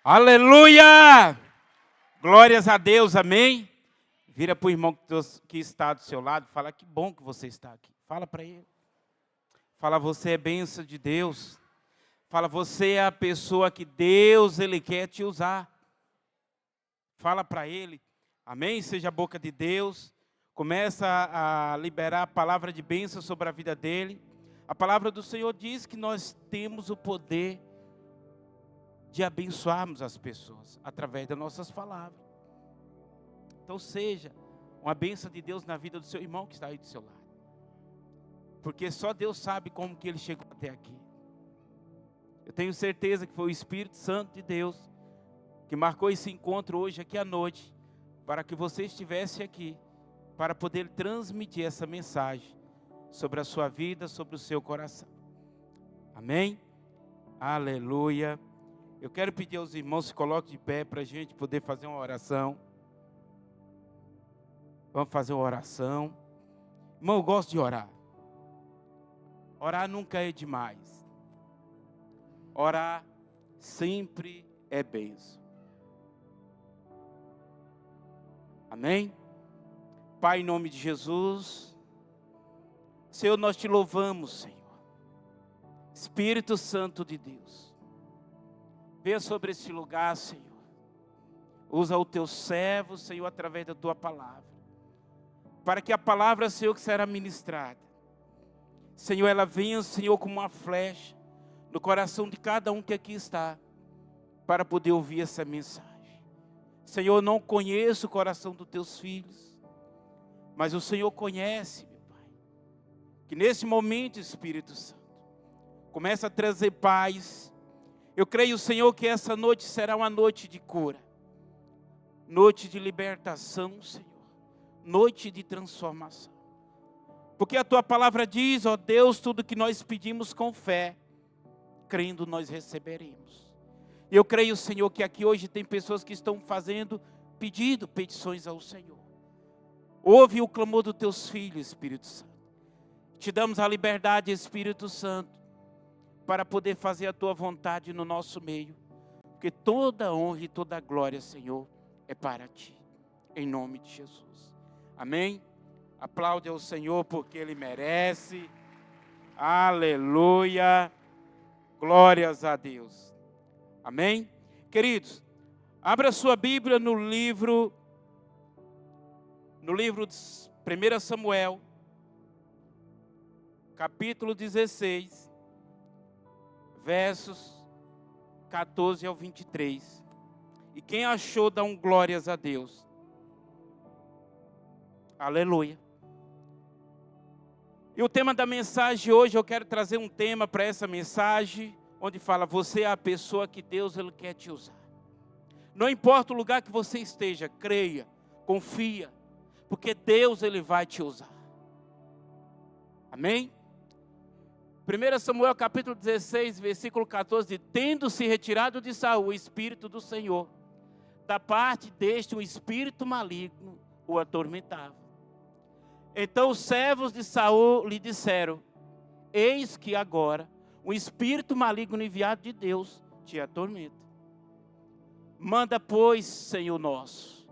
Aleluia! Glórias a Deus, amém? Vira para o irmão que está do seu lado, fala que bom que você está aqui. Fala para ele. Fala, você é bênção de Deus. Fala, você é a pessoa que Deus, Ele quer te usar. Fala para ele, amém? Seja a boca de Deus. Começa a liberar a palavra de bênção sobre a vida dele. A palavra do Senhor diz que nós temos o poder de abençoarmos as pessoas através das nossas palavras. Então seja uma bênção de Deus na vida do seu irmão que está aí do seu lado. Porque só Deus sabe como que ele chegou até aqui. Eu tenho certeza que foi o Espírito Santo de Deus que marcou esse encontro hoje aqui à noite, para que você estivesse aqui, para poder transmitir essa mensagem sobre a sua vida, sobre o seu coração. Amém? Aleluia. Eu quero pedir aos irmãos se coloquem de pé para a gente poder fazer uma oração. Vamos fazer uma oração. Irmão, eu gosto de orar. Orar nunca é demais. Orar sempre é bênção. Amém? Pai, em nome de Jesus. Senhor, nós te louvamos, Senhor. Espírito Santo de Deus. Venha sobre esse lugar, Senhor. Usa o teu servo, Senhor, através da tua palavra. Para que a palavra, Senhor, que será ministrada, Senhor, ela venha, Senhor, como uma flecha no coração de cada um que aqui está, para poder ouvir essa mensagem. Senhor, eu não conheço o coração dos teus filhos, mas o Senhor conhece, meu Pai. Que nesse momento, Espírito Santo, começa a trazer paz. Eu creio, Senhor, que essa noite será uma noite de cura, noite de libertação, Senhor, noite de transformação. Porque a tua palavra diz, ó Deus, tudo que nós pedimos com fé, crendo nós receberemos. Eu creio, Senhor, que aqui hoje tem pessoas que estão fazendo petições ao Senhor. Ouve o clamor dos teus filhos, Espírito Santo. Te damos a liberdade, Espírito Santo, para poder fazer a tua vontade no nosso meio. Porque toda honra e toda glória, Senhor, é para ti. Em nome de Jesus. Amém? Aplaude ao Senhor porque Ele merece. Aleluia. Glórias a Deus. Amém? Queridos, abra sua Bíblia no livro de 1 Samuel, capítulo 16, versos 14 ao 23. E quem achou, dá um glórias a Deus. Aleluia. E o tema da mensagem hoje, eu quero trazer um tema para essa mensagem, onde fala, você é a pessoa que Deus Ele quer te usar. Não importa o lugar que você esteja, creia, confia, porque Deus Ele vai te usar. Amém? 1 Samuel capítulo 16, versículo 14, tendo se retirado de Saul o Espírito do Senhor, da parte deste um espírito maligno o atormentava. Então os servos de Saul lhe disseram, eis que agora um espírito maligno enviado de Deus te atormenta. Manda, pois, Senhor nosso,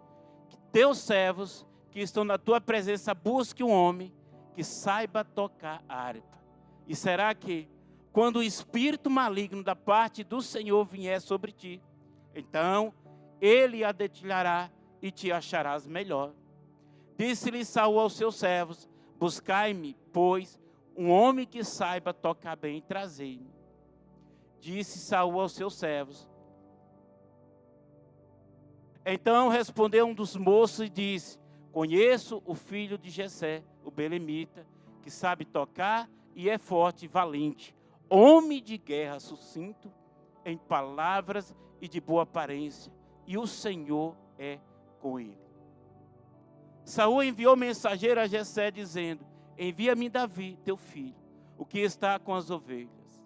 que teus servos que estão na tua presença busquem um homem que saiba tocar a harpa. E será que, quando o espírito maligno da parte do Senhor vier sobre ti, então ele a detilhará e te acharás melhor. Disse-lhe Saul aos seus servos, buscai-me, pois, um homem que saiba tocar bem, trazei-me. Disse Saul aos seus servos. Então respondeu um dos moços e disse, conheço o filho de Jessé, o belemita, que sabe tocar e é forte e valente, homem de guerra sucinto, em palavras e de boa aparência, e o Senhor é com ele. Saul enviou mensageiro a Jessé, dizendo, envia-me Davi, teu filho, o que está com as ovelhas.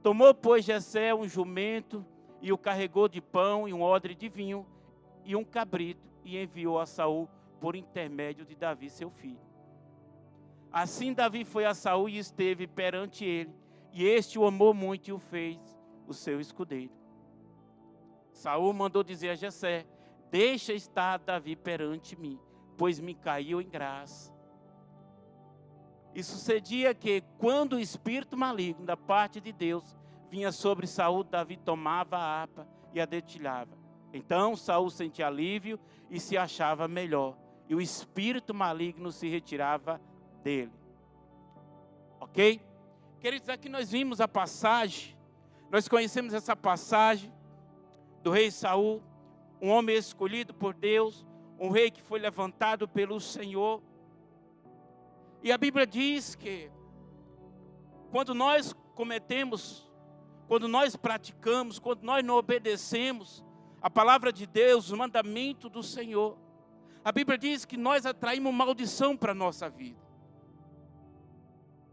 Tomou, pois, Jessé um jumento e o carregou de pão e um odre de vinho e um cabrito e enviou a Saul por intermédio de Davi, seu filho. Assim Davi foi a Saul e esteve perante ele, e este o amou muito e o fez o seu escudeiro. Saul mandou dizer a Jessé: deixa estar Davi perante mim, pois me caiu em graça. E sucedia que, quando o espírito maligno da parte de Deus vinha sobre Saul, Davi tomava a harpa e a dedilhava. Então Saul sentia alívio e se achava melhor, e o espírito maligno se retirava dele. Ok? Queridos, aqui nós vimos a passagem, nós conhecemos essa passagem do rei Saul, um homem escolhido por Deus, um rei que foi levantado pelo Senhor. E a Bíblia diz que quando nós cometemos, quando nós praticamos, quando nós não obedecemos a palavra de Deus, o mandamento do Senhor, a Bíblia diz que nós atraímos maldição para a nossa vida.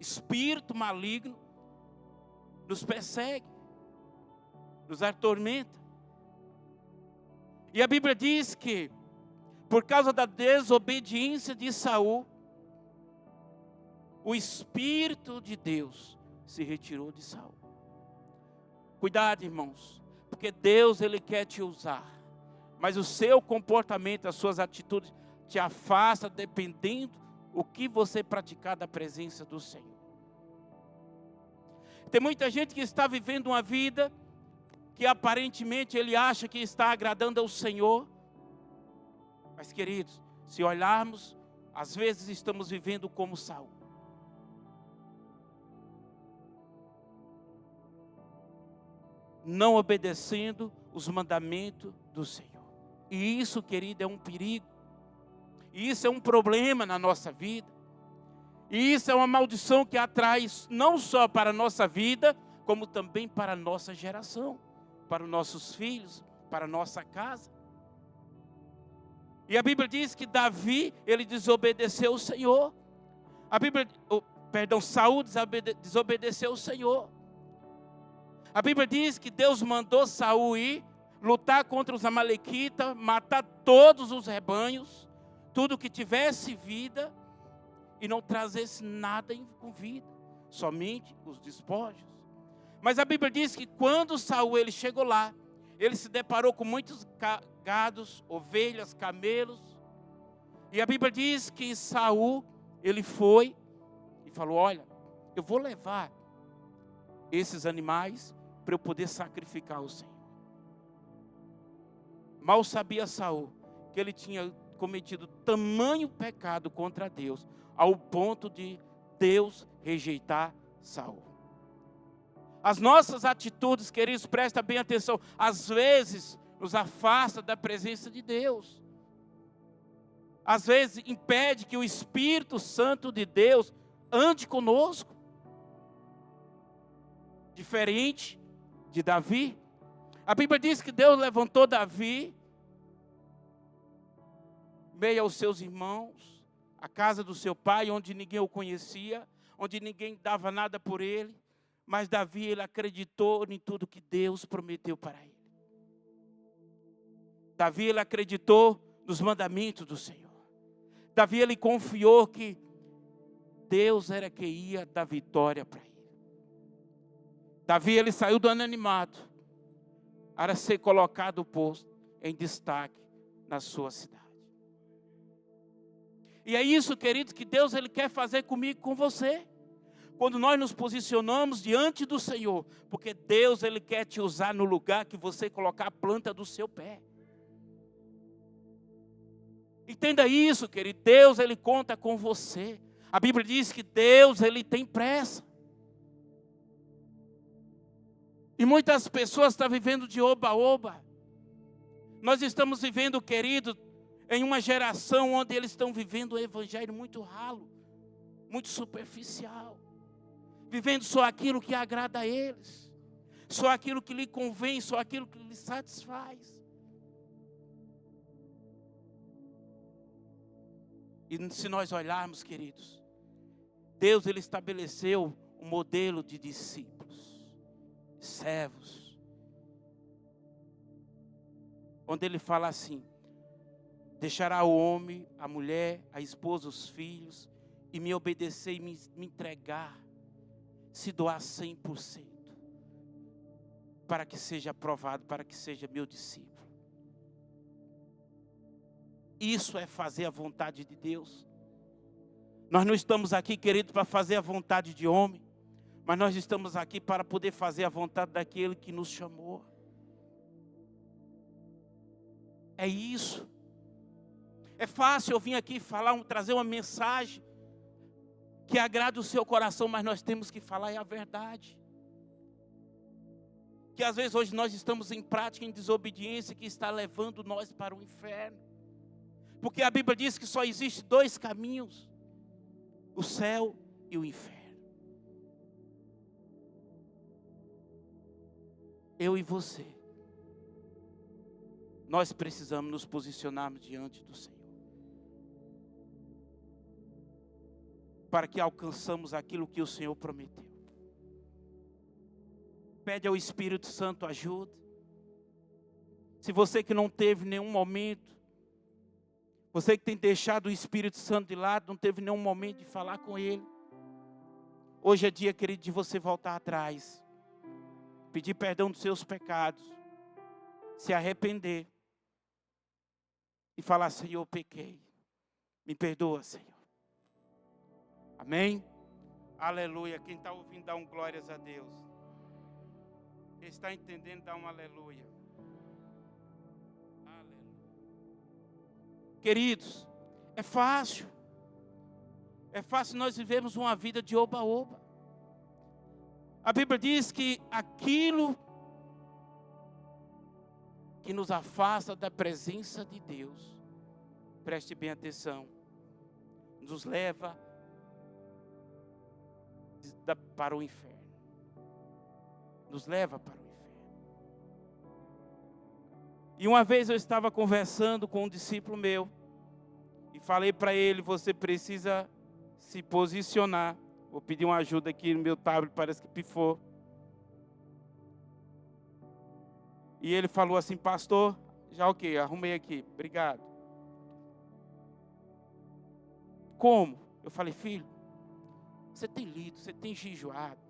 Espírito maligno nos persegue, nos atormenta. E a Bíblia diz que, por causa da desobediência de Saul, o Espírito de Deus se retirou de Saul. Cuidado, irmãos, porque Deus, Ele quer te usar, mas o seu comportamento, as suas atitudes te afasta dependendo o que você praticar da presença do Senhor. Tem muita gente que está vivendo uma vida que aparentemente ele acha que está agradando ao Senhor, mas queridos, se olharmos, às vezes estamos vivendo como Saul. Não obedecendo os mandamentos do Senhor. E isso, querido, é um perigo. E isso é um problema na nossa vida. E isso é uma maldição que atrai não só para a nossa vida, como também para a nossa geração, para os nossos filhos, para a nossa casa. E a Bíblia diz que Davi, ele desobedeceu o Senhor. Saul desobedeceu o Senhor. A Bíblia diz que Deus mandou Saul ir lutar contra os amalequitas, matar todos os rebanhos, tudo que tivesse vida, e não trazesse nada com vida, somente os despojos. Mas a Bíblia diz que quando Saul ele chegou lá, ele se deparou com muitos gados, ovelhas, camelos. E a Bíblia diz que Saul, ele foi e falou: olha, eu vou levar esses animais para eu poder sacrificar ao Senhor. Mal sabia Saul que ele tinha cometido tamanho pecado contra Deus, ao ponto de Deus rejeitar Saul. As nossas atitudes, queridos, presta bem atenção, às vezes nos afasta da presença de Deus. Às vezes impede que o Espírito Santo de Deus ande conosco. Diferente de Davi. A Bíblia diz que Deus levantou Davi, meio aos seus irmãos, a casa do seu pai, onde ninguém o conhecia, onde ninguém dava nada por ele. Mas Davi, ele acreditou em tudo que Deus prometeu para ele. Davi, ele acreditou nos mandamentos do Senhor. Davi, ele confiou que Deus era quem ia dar vitória para ele. Davi, ele saiu do anonimato para ser colocado posto em destaque na sua cidade. E é isso, queridos, que Deus ele quer fazer comigo e com você. Quando nós nos posicionamos diante do Senhor, porque Deus ele quer te usar no lugar que você colocar a planta do seu pé. Entenda isso, querido. Deus ele conta com você. A Bíblia diz que Deus ele tem pressa. E muitas pessoas estão vivendo de oba-oba. Nós estamos vivendo, querido, em uma geração onde eles estão vivendo o evangelho muito ralo, muito superficial. Vivendo só aquilo que agrada a eles. Só aquilo que lhe convém, só aquilo que lhe satisfaz. E se nós olharmos, queridos, Deus ele estabeleceu um modelo de discípulos, servos, onde ele fala assim: deixará o homem, a mulher, a esposa, os filhos, e me obedecer e me entregar, se doar 100%. para que seja aprovado, para que seja meu discípulo. Isso é fazer a vontade de Deus. Nós não estamos aqui, querido, para fazer a vontade de homem, mas nós estamos aqui para poder fazer a vontade daquele que nos chamou. É isso. É fácil eu vir aqui falar, trazer uma mensagem que agrade o seu coração, mas nós temos que falar a verdade. Que às vezes hoje nós estamos em prática, em desobediência, que está levando nós para o inferno. Porque a Bíblia diz que só existe 2 caminhos: o céu e o inferno. Eu e você, nós precisamos nos posicionarmos diante do Senhor, para que alcançamos aquilo que o Senhor prometeu. Pede ao Espírito Santo ajuda. Se você que não teve nenhum momento, você que tem deixado o Espírito Santo de lado, não teve nenhum momento de falar com Ele, hoje é dia, querido, de você voltar atrás, pedir perdão dos seus pecados, se arrepender e falar: Senhor, eu pequei, me perdoa, Senhor. Amém? Aleluia. Quem está ouvindo, dá glórias a Deus. Quem está entendendo, dá um aleluia. Aleluia. Queridos, é fácil. É fácil nós vivermos uma vida de oba-oba. A Bíblia diz que aquilo que nos afasta da presença de Deus, preste bem atenção, nos leva para o inferno. Nos leva para o inferno. E uma vez eu estava conversando com um discípulo meu e falei para ele: você precisa se posicionar. Vou pedir uma ajuda aqui no meu tablet, parece que pifou. E ele falou assim: pastor, já ok, arrumei aqui, obrigado. Como? Eu falei: filho, você tem lido, você tem jejuado,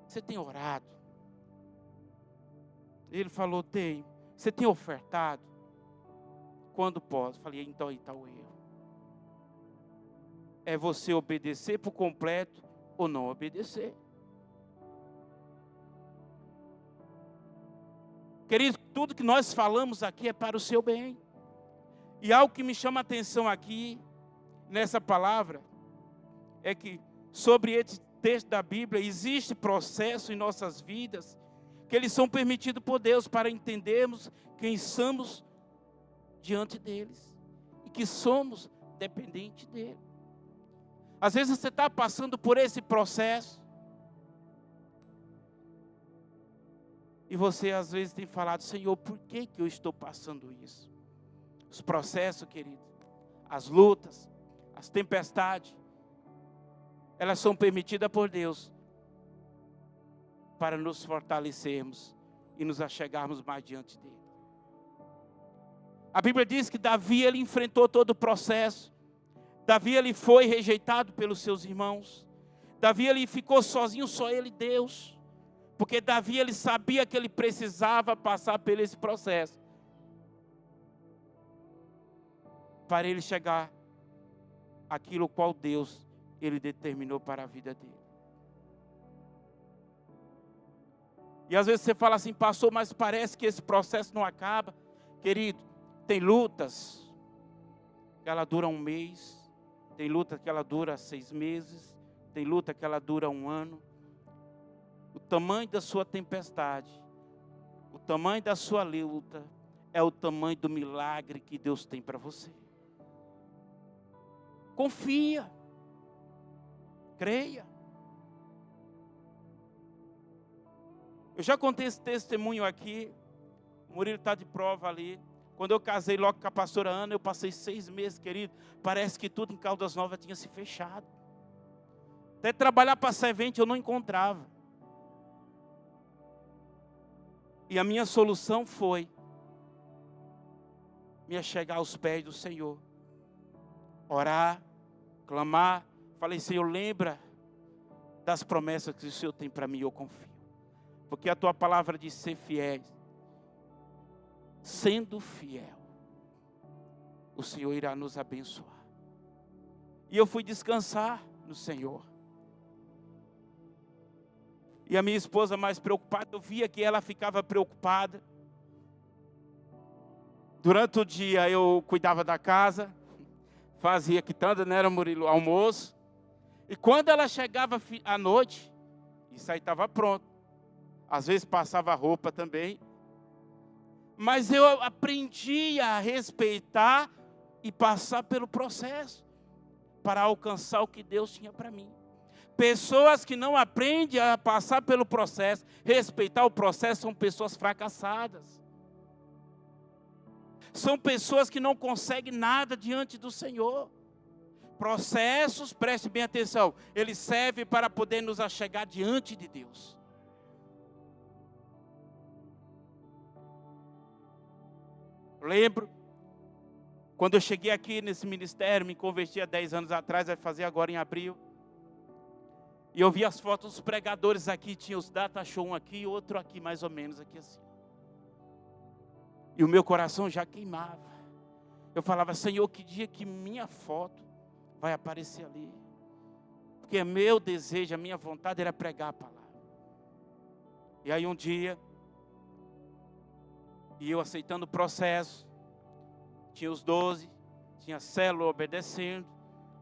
você tem orado. Ele falou: tenho. Você tem ofertado? Quando posso? Eu falei: então aí está o erro. É você obedecer por completo ou não obedecer. Querido, tudo que nós falamos aqui é para o seu bem. E algo que me chama a atenção aqui, nessa palavra, é que sobre esse texto da Bíblia, existe processo em nossas vidas, que eles são permitidos por Deus para entendermos quem somos diante deles. E que somos dependentes dele. Às vezes você está passando por esse processo. E você às vezes tem falado: Senhor, por que eu estou passando isso? Os processos, querido, as lutas, as tempestades, elas são permitidas por Deus para nos fortalecermos e nos achegarmos mais diante dele. A Bíblia diz que Davi, ele enfrentou todo o processo. Davi, ele foi rejeitado pelos seus irmãos. Davi, ele ficou sozinho, só ele e Deus. Porque Davi, ele sabia que ele precisava passar por esse processo para ele chegar àquilo qual Deus, ele determinou para a vida dele. E às vezes você fala assim: pastor, mas parece que esse processo não acaba. Querido, tem lutas que ela dura 1 mês, tem luta que ela dura 6 meses, tem luta que ela dura 1 ano. O tamanho da sua tempestade, o tamanho da sua luta, é o tamanho do milagre que Deus tem para você. Confia, creia. Eu já contei esse testemunho aqui, o Murilo está de prova ali. Quando eu casei logo com a pastora Ana, eu passei 6 meses, querido, parece que tudo em Caldas Novas tinha se fechado. Até trabalhar para servente eu não encontrava. E a minha solução foi me achegar aos pés do Senhor. Orar, clamar. Falei: Senhor, lembra das promessas que o Senhor tem para mim, eu confio. Porque a tua palavra diz ser fiéis. Sendo fiel, o Senhor irá nos abençoar. E eu fui descansar no Senhor. E a minha esposa mais preocupada, eu via que ela ficava preocupada. Durante o dia eu cuidava da casa, fazia quitanda, né, era Murilo, almoço. E quando ela chegava à noite, isso aí estava pronto. Às vezes passava roupa também. Mas eu aprendi a respeitar e passar pelo processo para alcançar o que Deus tinha para mim. Pessoas que não aprendem a passar pelo processo, respeitar o processo, são pessoas fracassadas. São pessoas que não conseguem nada diante do Senhor. Processos, preste bem atenção, eles servem para poder nos achegar diante de Deus. Lembro, quando eu cheguei aqui nesse ministério, me converti há 10 anos atrás, vai fazer agora em abril. E eu vi as fotos dos pregadores aqui, tinha os data show um aqui, outro aqui, mais ou menos aqui assim. E o meu coração já queimava. Eu falava, Senhor, que dia que minha foto vai aparecer ali? Porque meu desejo, a minha vontade era pregar a palavra. E aí um dia, e eu aceitando o processo, tinha os 12, tinha a célula obedecendo,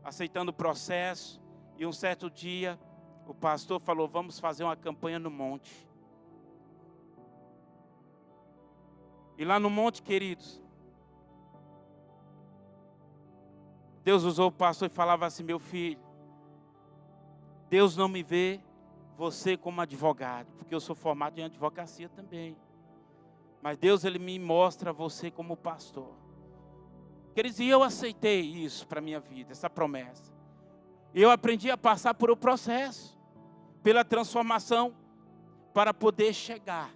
aceitando o processo, e um certo dia, o pastor falou, vamos fazer uma campanha no monte. E lá no monte, queridos, Deus usou o pastor e falava assim, meu filho, Deus não me vê você como advogado, porque eu sou formado em advocacia também. Mas Deus, Ele me mostra você como pastor. Queridos, e eu aceitei isso para a minha vida, essa promessa. E eu aprendi a passar por o processo, pela transformação, para poder chegar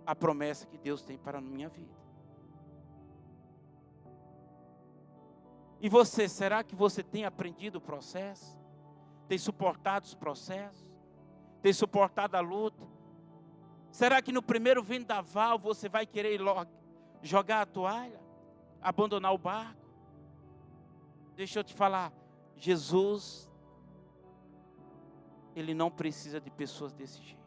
à promessa que Deus tem para a minha vida. E você, será que você tem aprendido o processo? Tem suportado os processos? Tem suportado a luta? Será que no primeiro vendaval você vai querer jogar a toalha? Abandonar o barco? Deixa eu te falar, Jesus, Ele não precisa de pessoas desse jeito.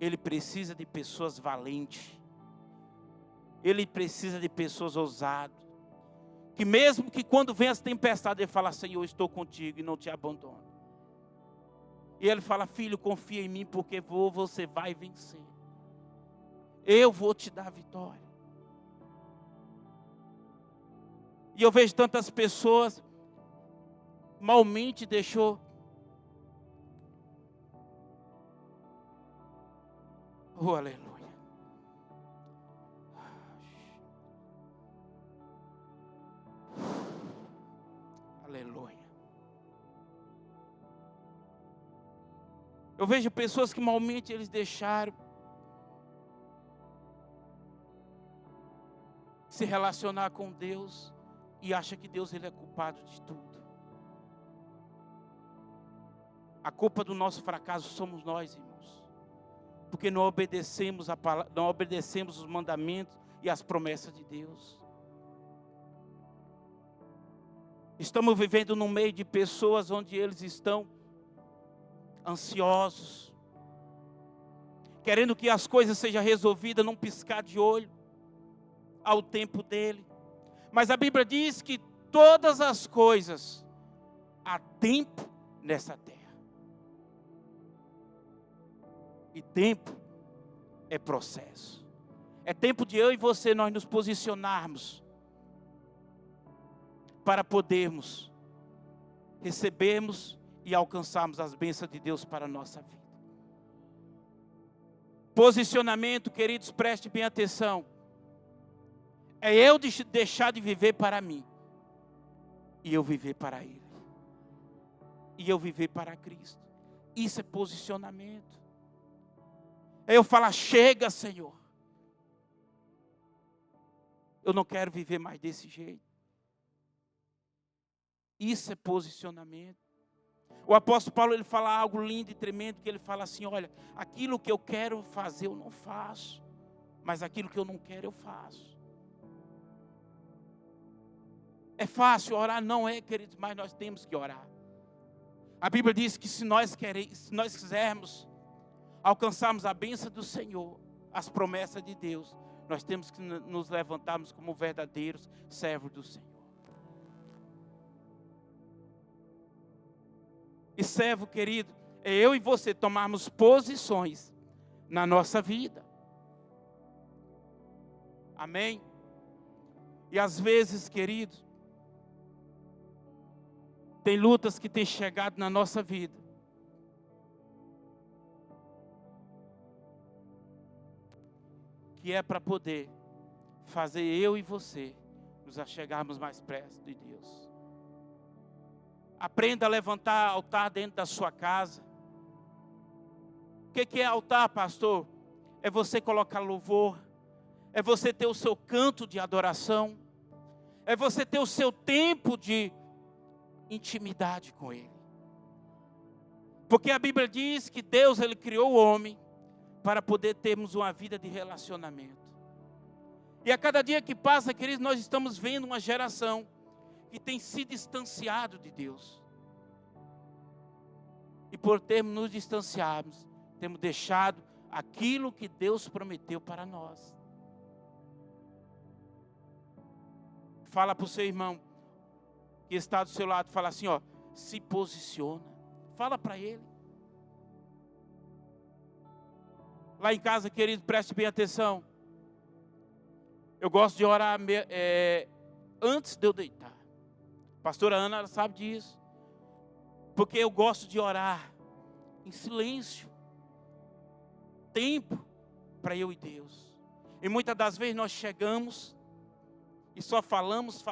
Ele precisa de pessoas valentes. Ele precisa de pessoas ousadas. Que mesmo que quando vem as tempestades, Ele fala, Senhor, eu estou contigo e não te abandono. E Ele fala, filho, confia em mim, porque você vai vencer. Eu vou te dar a vitória. E eu vejo tantas pessoas, malmente deixou. Oh, aleluia. Aleluia. Eu vejo pessoas que malmente eles deixaram se relacionar com Deus e acham que Deus ele é culpado de tudo. A culpa do nosso fracasso somos nós, irmãos. Porque não obedecemos a palavra, não obedecemos os mandamentos e as promessas de Deus. Estamos vivendo no meio de pessoas onde eles estão ansiosos, querendo que as coisas sejam resolvidas num piscar de olho, ao tempo dele. Mas a Bíblia diz que todas as coisas há tempo nessa terra. E tempo é processo. É tempo de eu e você nós nos posicionarmos para podermos recebermos e alcançarmos as bênçãos de Deus para a nossa vida. Posicionamento, queridos, preste bem atenção. É eu deixar de viver para mim e eu viver para Ele. E eu viver para Cristo. Isso é posicionamento. É eu falar, chega, Senhor. Eu não quero viver mais desse jeito. Isso é posicionamento. O apóstolo Paulo, ele fala algo lindo e tremendo, que ele fala assim, olha, aquilo que eu quero fazer eu não faço, mas aquilo que eu não quero eu faço. É fácil orar? Não é, queridos, mas nós temos que orar. A Bíblia diz que se nós quisermos alcançarmos a bênção do Senhor, as promessas de Deus, nós temos que nos levantarmos como verdadeiros servos do Senhor. E servo, querido, é eu e você tomarmos posições na nossa vida. Amém? E às vezes, querido, tem lutas que têm chegado na nossa vida. Que é para poder fazer eu e você nos achegarmos mais perto de Deus. Aprenda a levantar altar dentro da sua casa. O que é altar, pastor? É você colocar louvor. É você ter o seu canto de adoração. É você ter o seu tempo de intimidade com Ele. Porque a Bíblia diz que Deus, Ele criou o homem para poder termos uma vida de relacionamento. E a cada dia que passa, queridos, nós estamos vendo uma geração que tem se distanciado de Deus. E por termos nos distanciado, temos deixado aquilo que Deus prometeu para nós. Fala para o seu irmão que está do seu lado, fala assim, ó, se posiciona. Fala para ele. Lá em casa, querido, preste bem atenção. Eu gosto de orar antes de eu deitar. Pastora Ana, ela sabe disso. Porque eu gosto de orar em silêncio. Tempo para eu e Deus. E muitas das vezes nós chegamos e só falamos.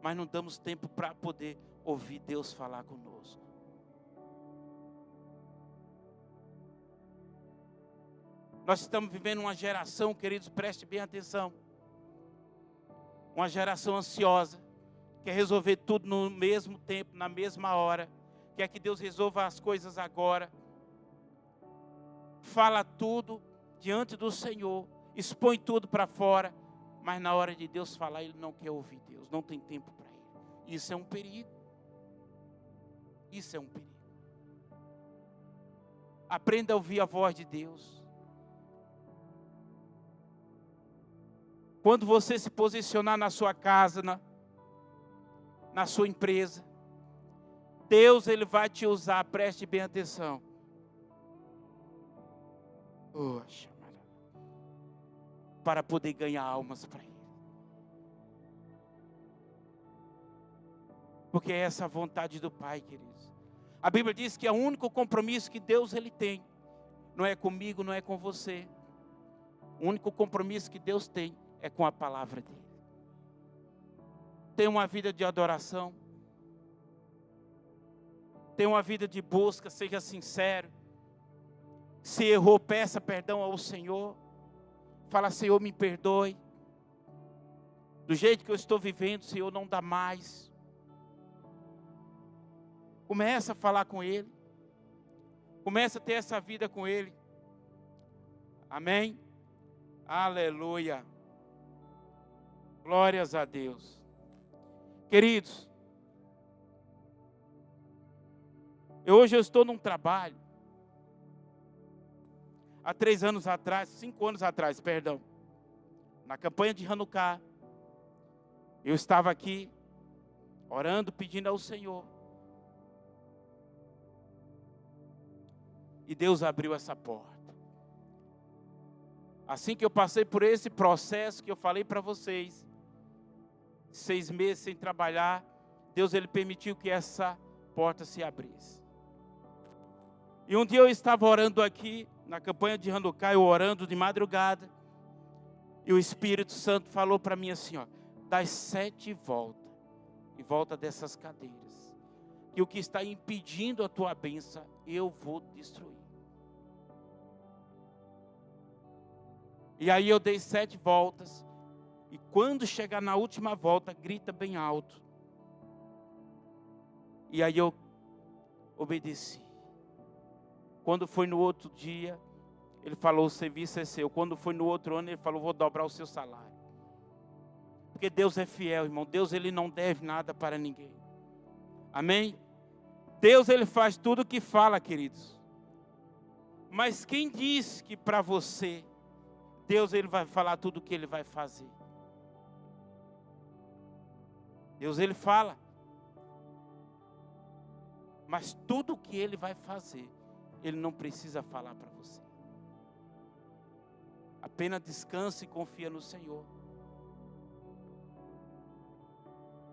Mas não damos tempo para poder ouvir Deus falar conosco. Nós estamos vivendo uma geração, queridos, preste bem atenção. Uma geração ansiosa, quer resolver tudo no mesmo tempo, na mesma hora. Quer que Deus resolva as coisas agora. Fala tudo diante do Senhor, expõe tudo para fora. Mas na hora de Deus falar, ele não quer ouvir Deus, não tem tempo para ele. Isso é um perigo. Isso é um perigo. Aprenda a ouvir a voz de Deus. Quando você se posicionar na sua casa, na sua empresa, Deus, Ele vai te usar, preste bem atenção. Para poder ganhar almas para Ele. Porque é essa a vontade do Pai, queridos. A Bíblia diz que é o único compromisso que Deus Ele tem. Não é comigo, não é com você. O único compromisso que Deus tem é com a palavra dele. Tenha uma vida de adoração. Tenha uma vida de busca, seja sincero. Se errou, peça perdão ao Senhor. Fala, Senhor, me perdoe. Do jeito que eu estou vivendo, Senhor, não dá mais. Começa a falar com Ele. Começa a ter essa vida com Ele. Amém? Aleluia. Glórias a Deus. Queridos, hoje eu estou num trabalho. Há 5 anos atrás, perdão. Na campanha de Hanukkah, eu estava aqui, orando, pedindo ao Senhor. E Deus abriu essa porta. Assim que eu passei por esse processo que eu falei para vocês, 6 meses sem trabalhar, Deus, Ele permitiu que essa porta se abrisse. E um dia eu estava orando aqui, na campanha de Hanukkah, eu orando de madrugada, e o Espírito Santo falou para mim assim, ó, das 7 voltas, em volta dessas cadeiras, que o que está impedindo a tua bênção, eu vou destruir. E aí eu dei 7 voltas, E quando chegar na última volta, grita bem alto. E aí eu obedeci. Quando foi no outro dia, ele falou, o serviço é seu. Quando foi no outro ano, ele falou, vou dobrar o seu salário. Porque Deus é fiel, irmão. Deus, ele não deve nada para ninguém. Amém? Deus, ele faz tudo o que fala, queridos. Mas quem diz que para você, Deus, ele vai falar tudo o que ele vai fazer? Deus, ele fala. Mas tudo o que ele vai fazer, ele não precisa falar para você. Apenas descanse e confia no Senhor.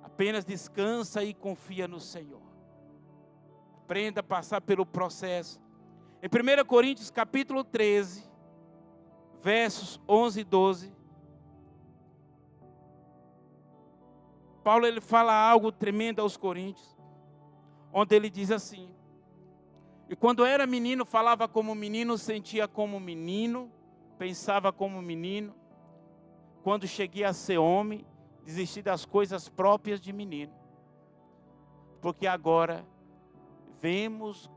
Apenas descansa e confia no Senhor. Aprenda a passar pelo processo. Em 1 Coríntios capítulo 13, versos 11 e 12. Paulo, ele fala algo tremendo aos coríntios. Onde ele diz assim: e quando era menino, falava como menino, sentia como menino, pensava como menino. Quando cheguei a ser homem, desisti das coisas próprias de menino. Porque agora vemos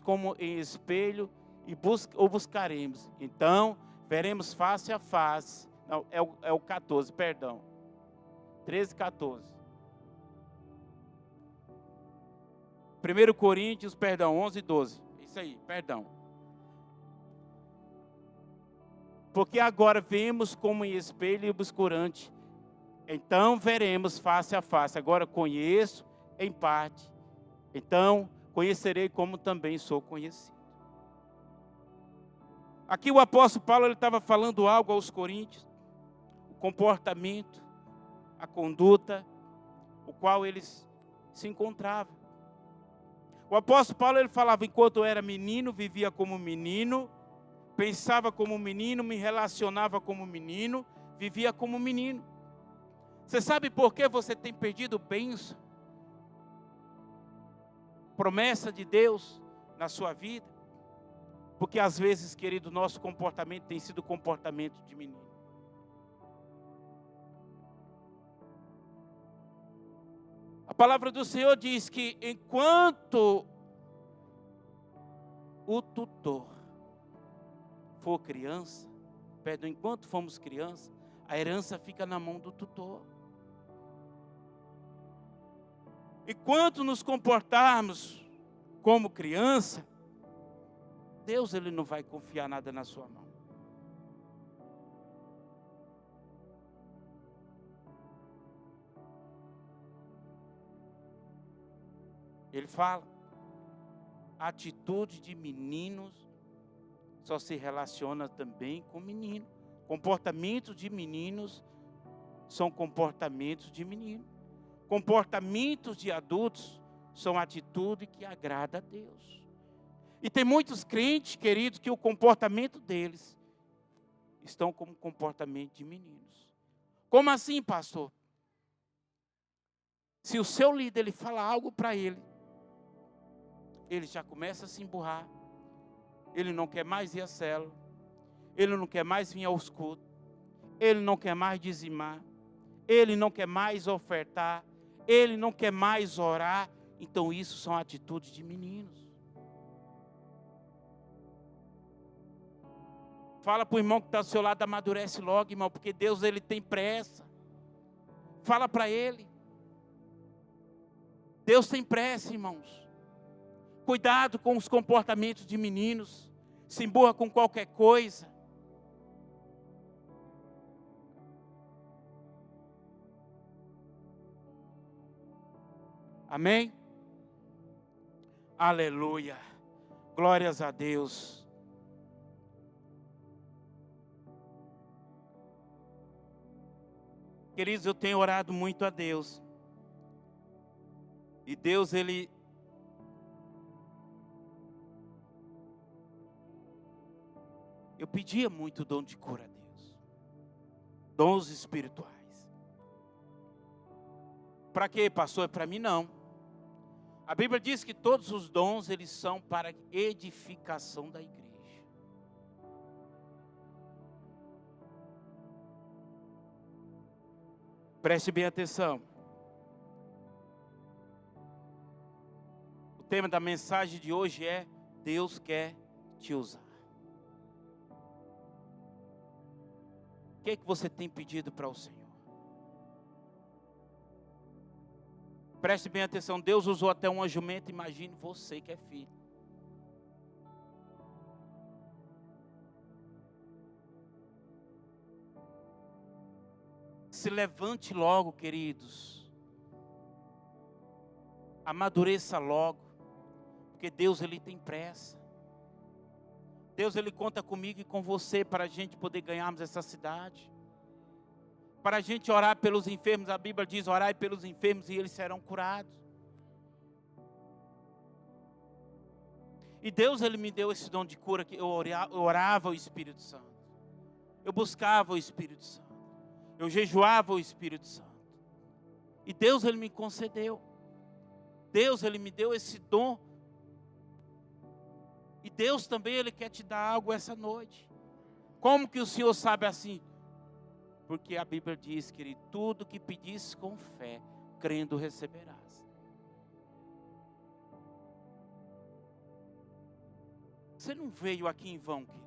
como em espelho e buscaremos. Então, veremos face a face. Não, é o 14, perdão. 13, 14. 1 Coríntios, perdão, 11 e 12. Isso aí, perdão. Porque agora vemos como em espelho e obscurante. Então veremos face a face. Agora conheço em parte. Então conhecerei como também sou conhecido. Aqui o apóstolo Paulo, ele estava falando algo aos coríntios. O comportamento, a conduta, o qual eles se encontravam. O apóstolo Paulo, ele falava, enquanto eu era menino, vivia como menino, pensava como menino, me relacionava como menino, vivia como menino. Você sabe por que você tem perdido bênção? Promessa de Deus na sua vida? Porque às vezes, querido, nosso comportamento tem sido comportamento de menino. A palavra do Senhor diz que enquanto o tutor for criança, enquanto fomos criança, a herança fica na mão do tutor. Enquanto nos comportarmos como criança, Deus, ele não vai confiar nada na sua mão. Ele fala, a atitude de meninos só se relaciona também com menino. Comportamentos de meninos são comportamentos de menino. Comportamentos de adultos são atitude que agrada a Deus. E tem muitos crentes, queridos, que o comportamento deles estão como comportamento de meninos. Como assim, pastor? Se o seu líder, ele fala algo para ele já começa a se emburrar. Ele não quer mais ir à célula. Ele não quer mais vir aos cultos. Ele não quer mais dizimar. Ele não quer mais ofertar. Ele não quer mais orar. Então isso são atitudes de meninos. Fala para o irmão que está ao seu lado, amadurece logo, irmão, porque Deus, ele tem pressa. Fala para ele. Deus tem pressa, irmãos. Cuidado com os comportamentos de meninos. Se emburra com qualquer coisa. Amém? Aleluia. Glórias a Deus. Queridos, eu tenho orado muito a Deus. E Deus, ele... Eu pedia muito dom de cura a Deus. Dons espirituais. Para quê, pastor? É para mim não. A Bíblia diz que todos os dons, eles são para edificação da igreja. Preste bem atenção. O tema da mensagem de hoje é: Deus quer te usar. O que é que você tem pedido para o Senhor? Preste bem atenção. Deus usou até uma jumenta. Imagine você que é filho. Se levante logo, queridos. Amadureça logo. Porque Deus, Ele tem pressa. Deus, Ele conta comigo e com você para a gente poder ganharmos essa cidade. Para a gente orar pelos enfermos. A Bíblia diz: orai pelos enfermos e eles serão curados. E Deus, Ele me deu esse dom de cura, que eu orava o Espírito Santo. Eu buscava o Espírito Santo. Eu jejuava o Espírito Santo. E Deus, Ele me concedeu. Deus, Ele me deu esse dom. E Deus também, Ele quer te dar algo essa noite. Como que o Senhor sabe assim? Porque a Bíblia diz, querido, tudo que pedis com fé, crendo receberás. Você não veio aqui em vão, queridos.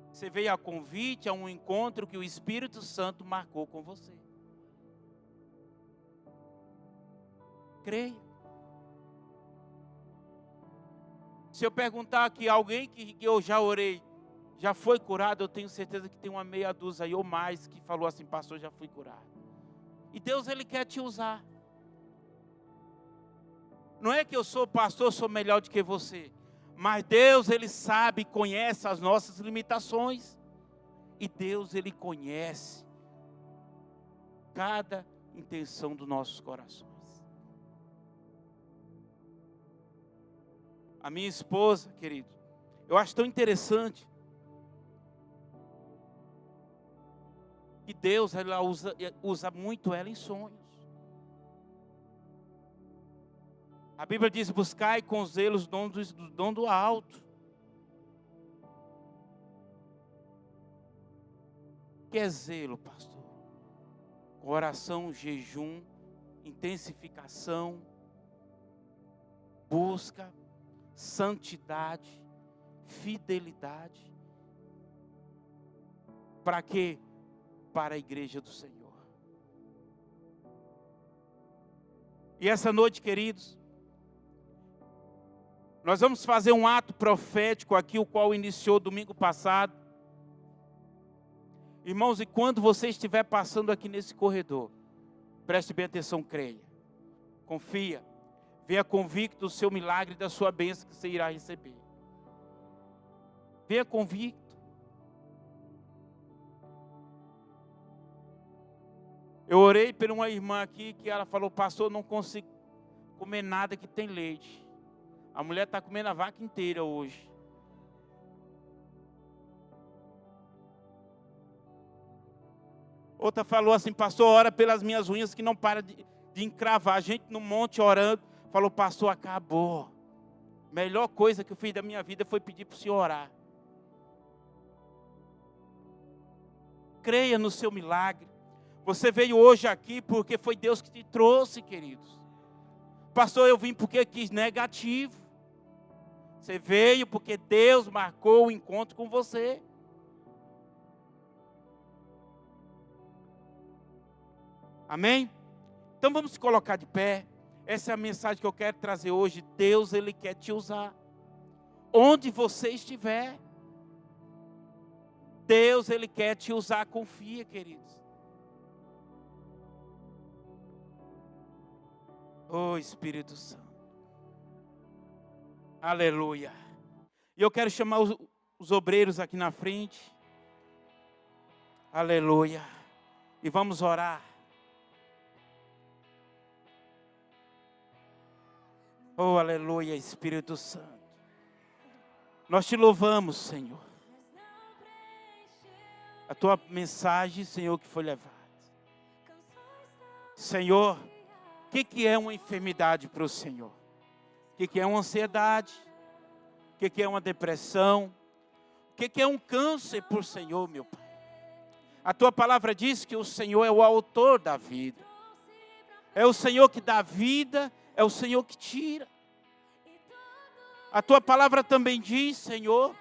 Você veio a convite, a um encontro que o Espírito Santo marcou com você. Creia. Se eu perguntar aqui, alguém que eu já orei, já foi curado, eu tenho certeza que tem uma meia dúzia aí ou mais que falou assim: pastor, já fui curado. E Deus, Ele quer te usar. Não é que eu sou pastor, sou melhor do que você. Mas Deus, Ele sabe, conhece as nossas limitações. E Deus, Ele conhece cada intenção dos nossos corações. A minha esposa, querido, eu acho tão interessante que Deus, ela usa muito ela em sonhos. A Bíblia diz: buscai com zelo os dons do dom do alto. O que é zelo, pastor? Oração, jejum, intensificação, busca, santidade, fidelidade. Para quê? Para a igreja do Senhor. E essa noite, queridos, nós vamos fazer um ato profético aqui, o qual iniciou domingo passado. Irmãos, e quando você estiver passando aqui nesse corredor, preste bem atenção, creia, confia, venha convicto do seu milagre e da sua bênção que você irá receber. Venha convicto. Eu orei por uma irmã aqui que ela falou: pastor, não consigo comer nada que tem leite. A mulher está comendo a vaca inteira hoje. Outra falou assim: pastor, ora pelas minhas unhas que não para de encravar. A gente no monte orando, falou: pastor, acabou. Melhor coisa que eu fiz da minha vida foi pedir para o senhor orar. Creia no seu milagre. Você veio hoje aqui porque foi Deus que te trouxe, queridos. Pastor, eu vim porque quis negativo. Você veio porque Deus marcou o encontro com você. Amém? Então vamos se colocar de pé. Essa é a mensagem que eu quero trazer hoje. Deus, Ele quer te usar. Onde você estiver, Deus, Ele quer te usar. Confia, queridos. Oh, Espírito Santo. Aleluia. E eu quero chamar os obreiros aqui na frente. Aleluia. E vamos orar. Oh, aleluia, Espírito Santo. Nós te louvamos, Senhor. A tua mensagem, Senhor, que foi levada. Senhor, o que é uma enfermidade para o Senhor? O que é uma ansiedade? O que é uma depressão? O que é um câncer para o Senhor, meu Pai? A tua palavra diz que o Senhor é o autor da vida. É o Senhor que dá vida, é o Senhor que tira. A tua palavra também diz, Senhor,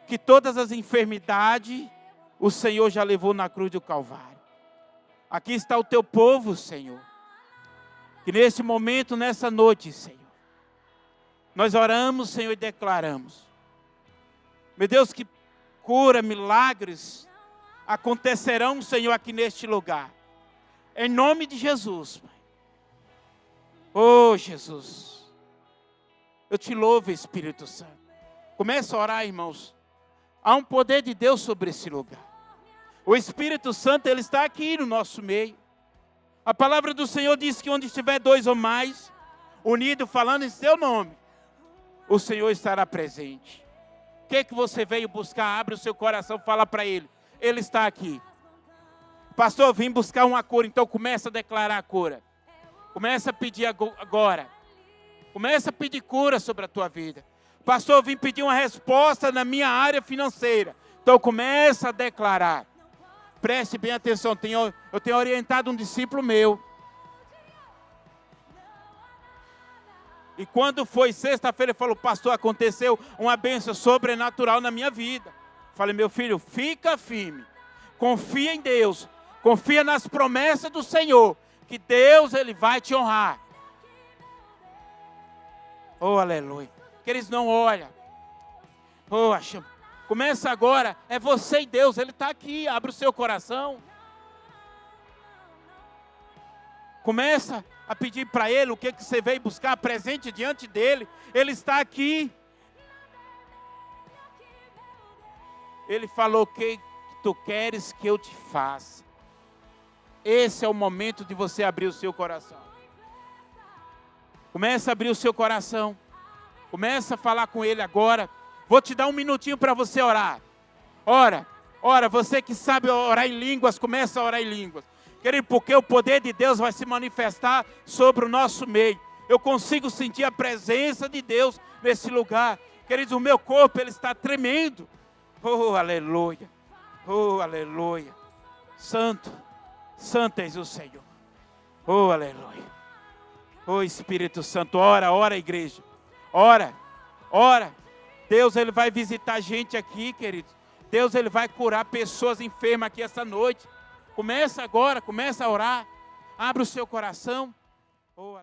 que todas as enfermidades o Senhor já levou na cruz do Calvário. Aqui está o teu povo, Senhor. Que nesse momento, nessa noite, Senhor, nós oramos, Senhor, e declaramos. Meu Deus, que cura, milagres acontecerão, Senhor, aqui neste lugar. Em nome de Jesus, Pai. Oh, Jesus. Eu te louvo, Espírito Santo. Começa a orar, irmãos. Há um poder de Deus sobre esse lugar. O Espírito Santo, Ele está aqui no nosso meio. A palavra do Senhor diz que onde estiver dois ou mais, unidos falando em seu nome, o Senhor estará presente. O que você veio buscar? Abre o seu coração, fala para Ele. Ele está aqui. Pastor, eu vim buscar uma cura, então começa a declarar a cura. Começa a pedir agora. Começa a pedir cura sobre a tua vida. Pastor, eu vim pedir uma resposta na minha área financeira. Então começa a declarar. Preste bem atenção, eu tenho orientado um discípulo meu. E quando foi sexta-feira, ele falou, pastor, aconteceu uma bênção sobrenatural na minha vida. Falei, meu filho, fica firme. Confia em Deus. Confia nas promessas do Senhor. Que Deus, Ele vai te honrar. Oh, aleluia. Que eles não olham. Oh, começa agora. É você e Deus. Ele está aqui. Abre o seu coração. Começa a pedir para Ele o que você veio buscar. Presente diante dEle. Ele está aqui. Ele falou, o que tu queres que eu te faça? Esse é o momento de você abrir o seu coração. Começa a abrir o seu coração. Começa a falar com Ele agora. Vou te dar um minutinho para você orar. Ora, você que sabe orar em línguas, começa a orar em línguas. Querido, porque o poder de Deus vai se manifestar sobre o nosso meio. Eu consigo sentir a presença de Deus nesse lugar. Queridos, o meu corpo, ele está tremendo. Oh, aleluia. Oh, aleluia. Santo, santo és o Senhor. Oh, aleluia. Oh, Espírito Santo, ora, igreja. Ora. Deus, Ele vai visitar a gente aqui, queridos. Deus, Ele vai curar pessoas enfermas aqui essa noite. Começa agora, começa a orar. Abre o seu coração. Oh,